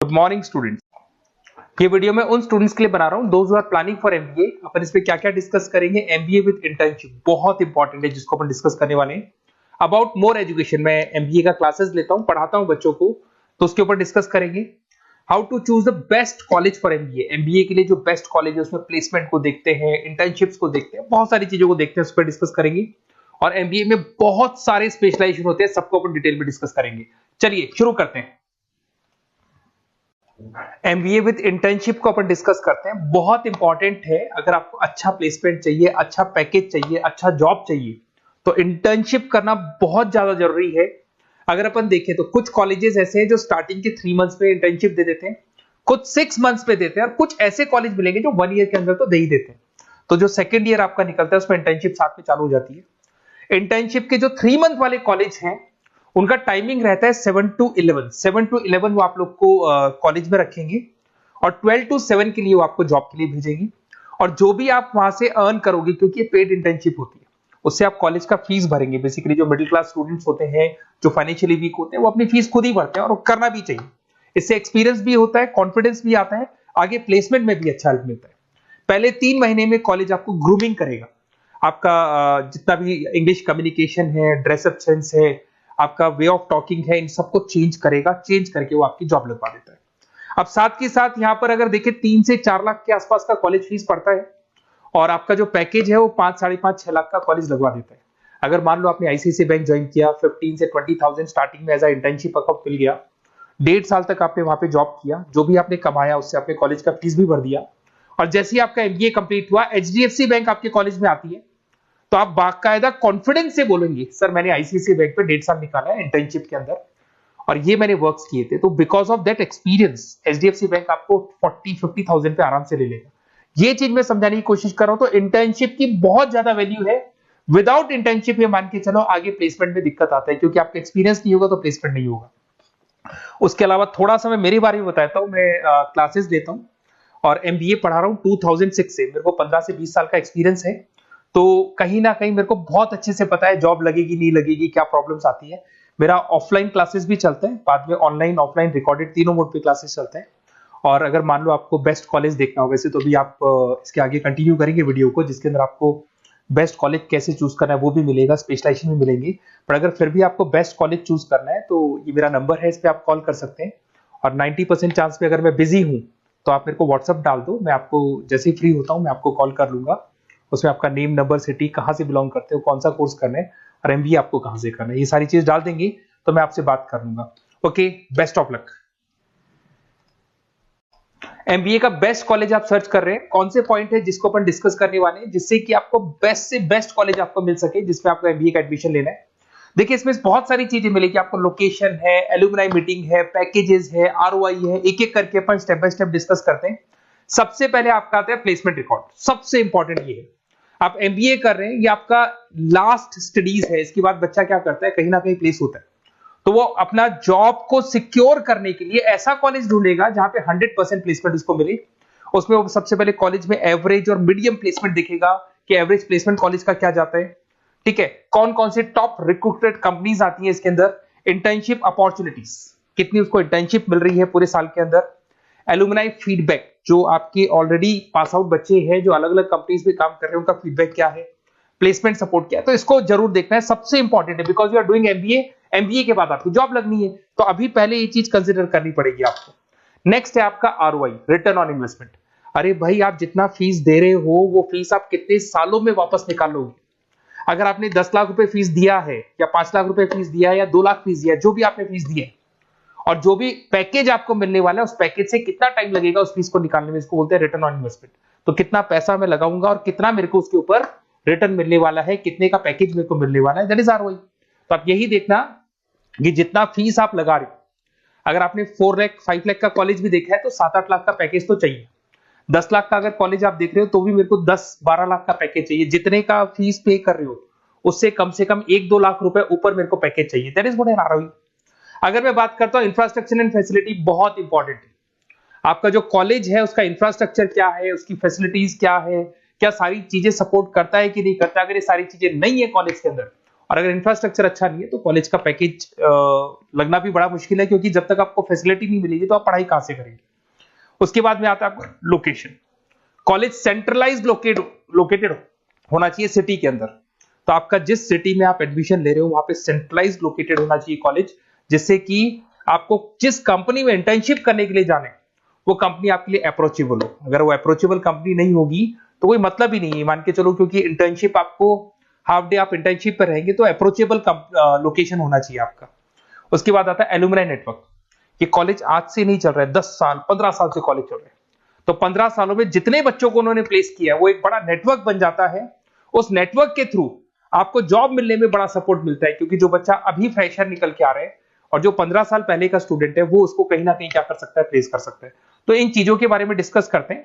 Good morning students. ये video मैं उन स्टूडेंट्स के लिए बना रहा हूं those who are planning for MBA. अपन इस पे क्या क्या डिस्कस करेंगे। एमबीए विद इंटर्नशिप बहुत इंपॉर्टेंट है जिसको अपन डिस्कस करने वाले हैं। अबाउट मोर एजुकेशन, मैं एमबीए का क्लासेस लेता हूं, पढ़ाता हूं बच्चों को, तो उसके ऊपर डिस्कस करेंगे। How to choose the best college for MBA. MBA के लिए जो बेस्ट कॉलेज है उसमें प्लेसमेंट को देखते हैं, इंटर्नशिप्स को देखते हैं, बहुत सारी चीजों को देखते हैं, उस पर डिस्कस करेंगे। और एमबीए में बहुत सारे स्पेशलाइजेशन होते हैं, सबको अपन डिटेल में डिस्कस करेंगे। चलिए शुरू करते हैं। एमबीए विद इंटर्नशिप को अपन डिस्कस करते हैं। बहुत इंपॉर्टेंट है, अगर आपको अच्छा प्लेसमेंट चाहिए, अच्छा पैकेज चाहिए, अच्छा जॉब चाहिए, तो इंटर्नशिप करना बहुत ज्यादा जरूरी है। अगर अपन देखें तो कुछ कॉलेजेस ऐसे हैं जो स्टार्टिंग के 3 मंथ्स में इंटर्नशिप दे देते हैं, कुछ 6 मंथ्स पे देते हैं, और कुछ ऐसे कॉलेज मिलेंगे जो 1 ईयर के अंदर तो दे ही देते हैं। तो जो सेकेंड ईयर आपका निकलता है उसमें इंटर्नशिप साथ में चालू हो जाती है। इंटर्नशिप के जो 3 मंथ वाले कॉलेज हैं उनका टाइमिंग रहता है 7 to 11। 7 to 11 वो आप लोग को कॉलेज में रखेंगे, और 12 to 7 के लिए वो आपको जॉब के लिए भेजेंगी। और जो भी आप वहां से अर्न करोगे, क्योंकि ये पेड इंटर्नशिप होती है, उससे आप कॉलेज का फीस भरेंगे। बेसिकली जो मिडिल क्लास स्टूडेंट्स होते हैं, जो फाइनेंशियली वीक होते हैं, वो अपनी फीस खुद ही भरते हैं, और करना भी चाहिए। इससे एक्सपीरियंस भी होता है, कॉन्फिडेंस भी आता है, आगे प्लेसमेंट में भी अच्छा हेल्प मिलता है। पहले 3 महीने में कॉलेज आपको ग्रूमिंग करेगा। आपका जितना भी इंग्लिश कम्युनिकेशन है, ड्रेसअप सेंस है, आपका वे ऑफ टॉकिंग है, इन सबको चेंज करेगा। चेंज करके वो आपकी जॉब लगवा देता है। अब साथ के साथ यहां पर अगर देखें 3 से 4 लाख के आसपास का कॉलेज फीस पड़ता है, और आपका जो पैकेज है वो 5, 5.5, 6 लाख का कॉलेज लगवा देता है। अगर मान लो आपने आईसीआईसीआई बैंक ज्वाइन किया, 15 से 20,000 स्टार्टिंग में एज अ इंटर्नशिप अकाउंट मिल गया, 1.5 साल तक आपने वहां पे जॉब किया, जो भी आपने कमाया उससे आपने कॉलेज का फीस भी भर दिया, और जैसे ही आपका एमबीए कंप्लीट हुआ, एचडीएफसी बैंक आपके कॉलेज में आती है, तो आप बाकायदा कॉन्फिडेंस से बोलेंगे, सर मैंने आईसीआईसीआई बैंक पे 1.5 साल निकाला है इंटर्नशिप के अंदर, और ये मैंने वर्क्स किए थे। तो because of that experience HDFC bank आपको 40-50,000 पे आराम से ले लेगा। ये चीज मैं समझाने की कोशिश कर रहा हूं। तो इंटर्नशिप की बहुत ज्यादा वैल्यू है। विदाउट इंटर्नशिप ये मान के चलो आगे प्लेसमेंट में दिक्कत आता है, क्योंकि आपका एक्सपीरियंस नहीं होगा तो प्लेसमेंट नहीं होगा। उसके अलावा थोड़ा सा मैं मेरे बारे में बताता हूँ। मैं क्लासेस लेता हूँ और एमबीए पढ़ा रहा हूँ 2006 से। मेरे को 15 से 20 साल का एक्सपीरियंस है, तो कहीं ना कहीं मेरे को बहुत अच्छे से पता है जॉब लगेगी नहीं लगेगी, क्या प्रॉब्लम्स आती है। मेरा ऑफलाइन क्लासेस भी चलते हैं, बाद में ऑनलाइन ऑफलाइन रिकॉर्डेड तीनों मोड पे क्लासेस चलते हैं। और अगर मान लो आपको बेस्ट कॉलेज देखना हो, वैसे तो भी आप इसके आगे कंटिन्यू करेंगे वीडियो को, जिसके अंदर आपको बेस्ट कॉलेज कैसे चूज करना है वो भी मिलेगा, स्पेशलाइजेशन भी मिलेंगे। पर अगर फिर भी आपको बेस्ट कॉलेज चूज करना है तो ये मेरा नंबर है, इस पर आप कॉल कर सकते हैं। और 90% चांस पे अगर मैं बिजी हूँ तो आप मेरे को व्हाट्सअप डाल दो, मैं आपको जैसे ही फ्री होता हूँ मैं आपको कॉल कर लूंगा। उसमें आपका नेम, नंबर, सिटी, कहाँ से बिलोंग करते हो, कौन सा कोर्स करना है, और एमबीए आपको कहाँ से करना है, ये सारी चीज डाल देंगे तो मैं आपसे बात कर लूंगा। Okay, best of luck. MBA का बेस्ट कॉलेज आप सर्च कर रहे हैं, कौन से पॉइंट है जिसको अपन डिस्कस करने वाले हैं, जिससे कि आपको बेस्ट से बेस्ट कॉलेज आपको मिल सके जिसमें आपको एमबीए का एडमिशन लेना है। देखिए इसमें बहुत सारी चीजें मिलेगी आपको। लोकेशन है, एलुमनाई मीटिंग है, पैकेजेस है, आरओआई है, एक एक करके अपन स्टेप बाय स्टेप डिस्कस करते हैं। सबसे पहले आपका आता है प्लेसमेंट रिकॉर्ड। सबसे इंपॉर्टेंट ये है, आप एमबीए कर रहे हैं, ये आपका लास्ट स्टडीज है। इसके बाद बच्चा क्या करता है, कहीं ना कहीं प्लेस होता है, तो वो अपना जॉब को सिक्योर करने के लिए ऐसा कॉलेज ढूंढेगा जहां पे 100% प्लेसमेंट उसको मिले। उसमें वो सबसे पहले कॉलेज में एवरेज और मीडियम प्लेसमेंट दिखेगा कि एवरेज प्लेसमेंट कॉलेज का क्या जाता है, ठीक है। कौन कौन से टॉप रिक्रूटेड कंपनीज आती हैं इसके अंदर, इंटर्नशिप अपॉर्चुनिटीज कितनी उसको इंटर्नशिप मिल रही है पूरे साल के अंदर, एलुमनाई फीडबैक, जो आपके ऑलरेडी पास आउट बच्चे हैं जो अलग अलग कंपनीज में काम कर रहे हैं उनका फीडबैक क्या है, प्लेसमेंट सपोर्ट क्या है। तो इसको जरूर देखना है, सबसे इंपॉर्टेंट है, because you are doing MBA. MBA के बाद आपकी जॉब लगनी है, तो अभी पहले ये चीज कंसिडर करनी पड़ेगी आपको। नेक्स्ट है आपका आरओआई, रिटर्न ऑन इन्वेस्टमेंट। अरे भाई, आप जितना फीस दे रहे हो वो फीस आप कितने सालों में वापस निकालोगे। अगर आपने 10 लाख रुपए फीस दिया है, या 5 लाख रुपए फीस दिया है, या 2 लाख फीस दिया है, जो भी आपने फीस दी है, और जो भी पैकेज आपको मिलने वाला है उस पैकेज से कितना टाइम लगेगा उस फीस को निकालने में, इसको बोलते हैं रिटर्न ऑन इन्वेस्टमेंट। तो कितना पैसा मैं लगाऊंगा और कितना मेरे को उसके ऊपर रिटर्न मिलने वाला है, कितने का पैकेज मेरे को मिलने वाला है, दैट इज आरओआई। तो आप यही देखना कि जितना फीस आप लगा रहे हो, अगर आपने 4 लाख 5 लाख का कॉलेज भी देखा है तो 7-8 लाख का पैकेज तो चाहिए। 10 लाख का अगर कॉलेज आप देख रहे हो तो भी मेरे को 10-12 लाख का पैकेज चाहिए। जितने का फीस पे कर रहे हो उससे कम से कम 1-2 लाख रुपए ऊपर मेरे को पैकेज चाहिए, that is what an ROI. अगर मैं बात करता हूं इंफ्रास्ट्रक्चर एंड फैसिलिटी, बहुत इंपॉर्टेंट है। आपका जो कॉलेज है उसका इंफ्रास्ट्रक्चर क्या है, उसकी फैसिलिटीज क्या है, क्या सारी चीजें सपोर्ट करता है कि नहीं करता। अगर ये सारी चीजें नहीं है कॉलेज के अंदर और अगर इंफ्रास्ट्रक्चर अच्छा नहीं है तो कॉलेज का पैकेज लगना भी बड़ा मुश्किल है, क्योंकि जब तक आपको फैसिलिटी नहीं मिलेगी तो आप पढ़ाई कहां से करेंगे। उसके बाद में आता है आपका लोकेशन। कॉलेज सेंट्रलाइज लोकेटेड होना चाहिए सिटी के अंदर। तो आपका जिस सिटी में आप एडमिशन ले रहे हो वहां पे सेंट्रलाइज लोकेटेड होना चाहिए कॉलेज, जिससे कि आपको जिस कंपनी में इंटर्नशिप करने के लिए जाने वो कंपनी आपके लिए अप्रोचेबल हो। अगर वो अप्रोचेबल कंपनी नहीं होगी तो कोई मतलब ही नहीं है, मान के चलो, क्योंकि इंटर्नशिप आपको हाफ डे आप इंटर्नशिप पर रहेंगे तो अप्रोचेबल लोकेशन होना चाहिए आपका। उसके बाद आता है एलुमनाई नेटवर्क। ये कॉलेज आज से नहीं चल रहा है, 10 साल 15 साल से कॉलेज चल रहा है। तो 15 सालों में जितने बच्चों को उन्होंने प्लेस किया है वो एक बड़ा नेटवर्क बन जाता है। उस नेटवर्क के थ्रू आपको जॉब मिलने में बड़ा सपोर्ट मिलता है, क्योंकि जो बच्चा अभी फ्रेशर निकल के आ रहे हैं और जो 15 साल पहले का स्टूडेंट है वो उसको कहीं ना कहीं क्या कर सकता है, प्लेस कर सकता है। तो इन चीजों के बारे में डिस्कस करते हैं।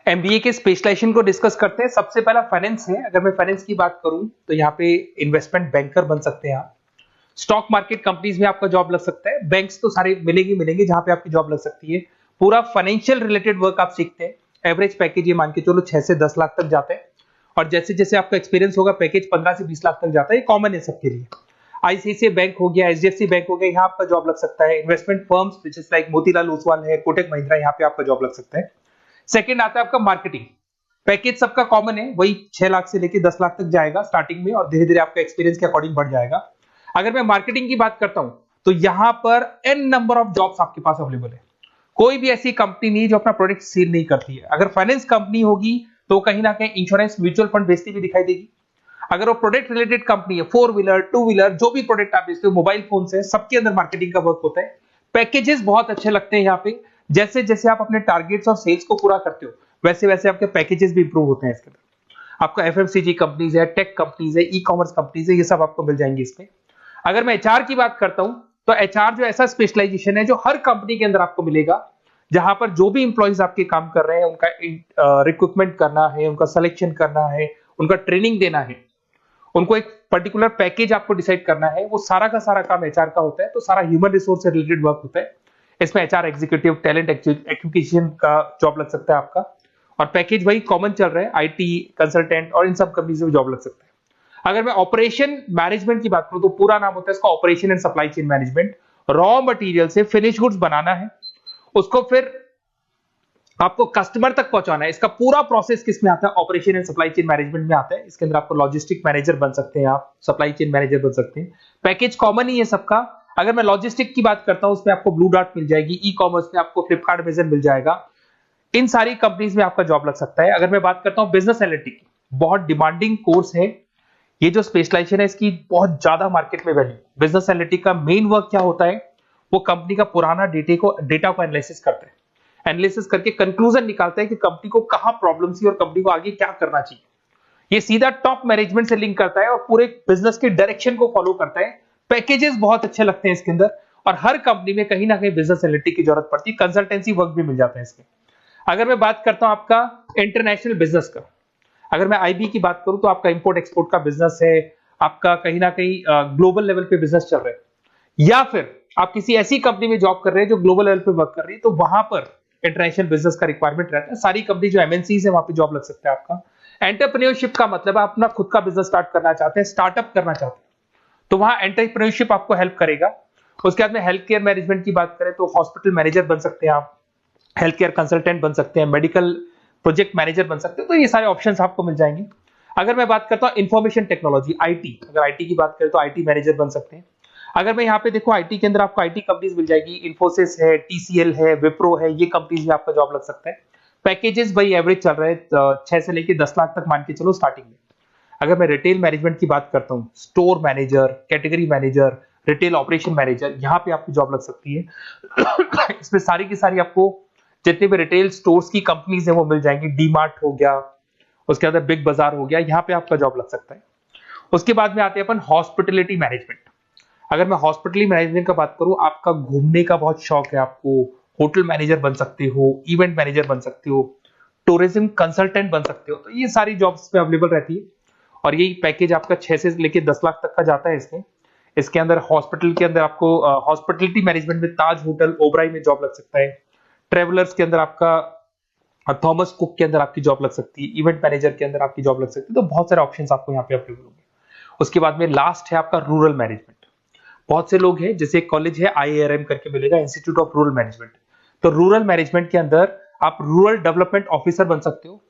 एमबीए के स्पेशलाइजेशन को डिस्कस करते हैं। सबसे पहला फाइनेंस है। अगर मैं फाइनेंस की बात करूं तो यहाँ पे इन्वेस्टमेंट बैंकर बन सकते हैं आप। स्टॉक मार्केट कंपनीज में आपका जॉब लग सकता है। बैंक्स तो सारे मिलेंगे जहां पे आपकी जॉब लग सकती है। पूरा फाइनेंशियल रिलेटेड वर्क आप सीखते हैं। एवरेज पैकेज ये मान के चलो 6 से 10 लाख तक जाते हैं, और जैसे जैसे आपका एक्सपीरियंस होगा पैकेज 15 से 20 लाख तक जाता है। ये कॉमन है सबके लिए। आईसीआईसीआई बैंक हो गया, एचडीएफसी बैंक हो गया, यहाँ आपका जॉब लग सकता है। Investment firms which is like Motilal Oswal है, कोटक महिंद्रा, यहाँ पे आपका जॉब लग सकता है। सेकंड आता है आपका मार्केटिंग। पैकेज सबका कॉमन है, वही 6 लाख से लेकर 10 लाख तक जाएगा स्टार्टिंग में, और धीरे धीरे आपका एक्सपीरियंस के अकॉर्डिंग बढ़ जाएगा। अगर मैं मार्केटिंग की बात करता हूं तो यहां पर एन नंबर ऑफ जॉब्स आपके पास अवेलेबल है। कोई भी ऐसी कंपनी नहीं जो अपना प्रोडक्ट सेल नहीं करती है। अगर फाइनेंस कंपनी होगी तो कहीं ना कहीं इंश्योरेंस म्यूचुअल फंड बेचती भी दिखाई देगी। अगर वो प्रोडक्ट रिलेटेड कंपनी है, 4 व्हीलर 2 व्हीलर जो भी प्रोडक्ट आप बेचते हो, मोबाइल फोन से, सबके अंदर मार्केटिंग का वर्क होता है। पैकेजेस बहुत अच्छे लगते हैं यहाँ पे। जैसे जैसे आप अपने टारगेट्स और सेल्स को पूरा करते हो वैसे वैसे आपके पैकेजेस भी इंप्रूव होते हैं। इसके अंदर आपका एफएमसीजी कंपनीज है, टेक कंपनीज है, ई कॉमर्स कंपनीज है, ये सब आपको मिल जाएंगे इसमें। अगर मैं एचआर की बात करता हूं तो एचआर जो ऐसा स्पेशलाइजेशन है जो हर कंपनी के अंदर आपको मिलेगा, जहां पर जो भी इंप्लॉइज आपके काम कर रहे हैं उनका रिक्रूटमेंट करना है, उनका सिलेक्शन करना है, उनका ट्रेनिंग देना है, उनको एक पर्टिकुलर पैकेज आपको डिसाइड करना है, वो सारा का सारा काम एचआर का होता है। तो सारा ह्यूमन रिसोर्स से रिलेटेड वर्क होता है। इसमें एचआर एग्जीक्यूटिव, टैलेंट एक्विजिशन का जॉब लग सकता है आपका, और पैकेज वही कॉमन चल रहा है, आईटी कंसल्टेंट और इन सब कंपनीज में जॉब लग सकता है। अगर मैं ऑपरेशन मैनेजमेंट की बात करूं तो पूरा नाम होता है इसका operation and supply chain management. Raw material से फिनिश गुड्स बनाना है, उसको फिर आपको कस्टमर तक पहुंचाना है। इसका पूरा प्रोसेस किस में आता है, operation and supply chain management में आता है। इसके अंदर आपको लॉजिस्टिक मैनेजर बन सकते हैं, आप सप्लाई चेन मैनेजर बन सकते हैं। पैकेज कॉमन ही है सबका। अगर मैं लॉजिस्टिक की बात करता हूं उसमें आपको ब्लू डॉट मिल जाएगी, ई कॉमर्स में आपको फ्लिपकार्ट अमेज़न मिल जाएगा। इन सारी कंपनीज में आपका जॉब लग सकता है। अगर मैं बात करता हूं बिजनेस एनालिटिक, बहुत डिमांडिंग कोर्स है ये जो स्पेशलाइजेशन है, इसकी बहुत ज्यादा मार्केट में वैल्यू। बिजनेस एनालिटिक का मेन वर्क क्या होता है, वो कंपनी का पुराना डेटा को एनालिसिस करते हैं, एनालिसिस करके कंक्लूजन निकालता है कि कंपनी को कहां प्रॉब्लम थी और कंपनी को आगे क्या करना चाहिए। ये सीधा टॉप मैनेजमेंट से लिंक करता है और पूरे बिजनेस के डायरेक्शन को फॉलो करता है। पैकेजेस बहुत अच्छे लगते हैं इसके अंदर, और हर कंपनी में कहीं ना कहीं बिजनेस एनालिटिक की जरूरत पड़ती है। कंसल्टेंसी वर्क भी मिल जाता है इसमें। अगर मैं बात करता हूं आपका इंटरनेशनल बिजनेस का, अगर मैं आईबी की बात करूं तो आपका इंपोर्ट एक्सपोर्ट का बिजनेस है, आपका कहीं ना कहीं ग्लोबल लेवल पे बिजनेस चल रहा है, या फिर आप किसी ऐसी कंपनी में जॉब कर रहे हैं जो ग्लोबल लेवल पे वर्क कर रही है, तो वहां पर इंटरनेशनल बिजनेस का रिक्वायरमेंट रहता है। सारी कंपनी जो एमएनसीज है वहां पे जॉब लग सकता है आपका। एंटरप्रेन्योरशिप का मतलब आप अपना खुद का बिजनेस स्टार्ट करना चाहते हैं, स्टार्टअप करना चाहते हैं, तो वहां एंटरप्रेन्योरशिप आपको हेल्प करेगा। उसके बाद में हेल्थ केयर मैनेजमेंट की बात करें तो हॉस्पिटल मैनेजर बन सकते हैं आप, हेल्थ केयर कंसल्टेंट बन सकते हैं, मेडिकल प्रोजेक्ट मैनेजर बन सकते हैं। तो ये सारे ऑप्शंस आपको मिल जाएंगे। अगर मैं बात करता हूं इंफॉर्मेशन टेक्नोलॉजी, आईटी, अगर आईटी की बात करें तो आईटी मैनेजर बन सकते हैं। अगर मैं यहाँ पे देखो आईटी के अंदर आपको आईटी कंपनीज मिल जाएगी, इन्फोसिस है, टीसीएल है, विप्रो है, ये कंपनीज में आपका जॉब लग सकता है। पैकेजेस भाई एवरेज चल रहे हैं 6 से लेकर 10 लाख तक मान के चलो स्टार्टिंग में। अगर मैं रिटेल मैनेजमेंट की बात करता हूँ, store manager, category manager, retail operation manager, यहाँ पे आपकी जॉब लग सकती है। इसमें सारी की सारी आपको जितने भी रिटेल स्टोर्स की कंपनीज है वो मिल जाएंगी। डी मार्ट हो गया, उसके बाद बिग बाजार हो गया, यहाँ पे आपका जॉब लग सकता है। उसके बाद में आते हैं अपन हॉस्पिटलिटी मैनेजमेंट। अगर मैं हॉस्पिटलिटी मैनेजमेंट का बात करूं, आपका घूमने का बहुत शौक है, आपको होटल मैनेजर बन सकते हो, इवेंट मैनेजर बन सकते हो, टूरिज्म कंसल्टेंट बन सकते हो, तो ये सारी जॉब्स पे अवेलेबल रहती है। और यही पैकेज आपका 6 से लेकर 10 लाख तक का जाता है इसमें। इसके अंदर हॉस्पिटल के अंदर आपको हॉस्पिटलिटी मैनेजमेंट में ताज होटल, ओबराई में जॉब लग सकता है। ट्रेवलर्स के अंदर आपका थॉमस कुक के अंदर आपकी जॉब लग सकती है। इवेंट मैनेजर के अंदर आपकी जॉब लग सकती है। तो बहुत सारे ऑप्शंस आपको यहाँ पे अवेलेबल होंगे। उसके बाद में लास्ट है आपका रूरल मैनेजमेंट। बहुत से लोग हैं, जैसे एक कॉलेज है IARM करके मिलेगा, इंस्टीट्यूट ऑफ रूरल मैनेजमेंट। तो रूरल मैनेजमेंट के अंदर आप रूरल डेवलपमेंट ऑफिसर बन सकते हो,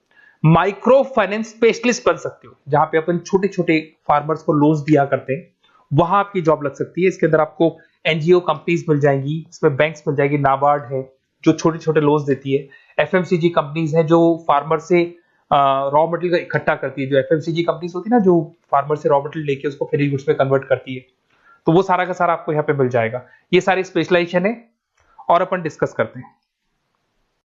माइक्रो फाइनेंस स्पेशलिस्ट बन सकते हो, जहां पे अपन छोटे छोटे फार्मर्स को लोन्स दिया करते हैं, वहां आपकी जॉब लग सकती है। इसके अंदर आपको एनजीओ कंपनीज मिल जाएंगी, इसमें बैंक्स मिल जाएगी, नाबार्ड है जो छोटे छोटे लोन्स देती है, एफएमसीजी कंपनीज है जो फार्मर से रॉ मटेरियल का इकट्ठा करती है। जो एफएमसीजी कंपनीज होती है ना, जो फार्मर से रॉ मटेरियल लेके उसको फिनिश गुड्स में कन्वर्ट करती है, तो वो सारा का सारा आपको यहाँ पे मिल जाएगा। ये सारी स्पेशलाइजेशन है और अपन डिस्कस करते हैं।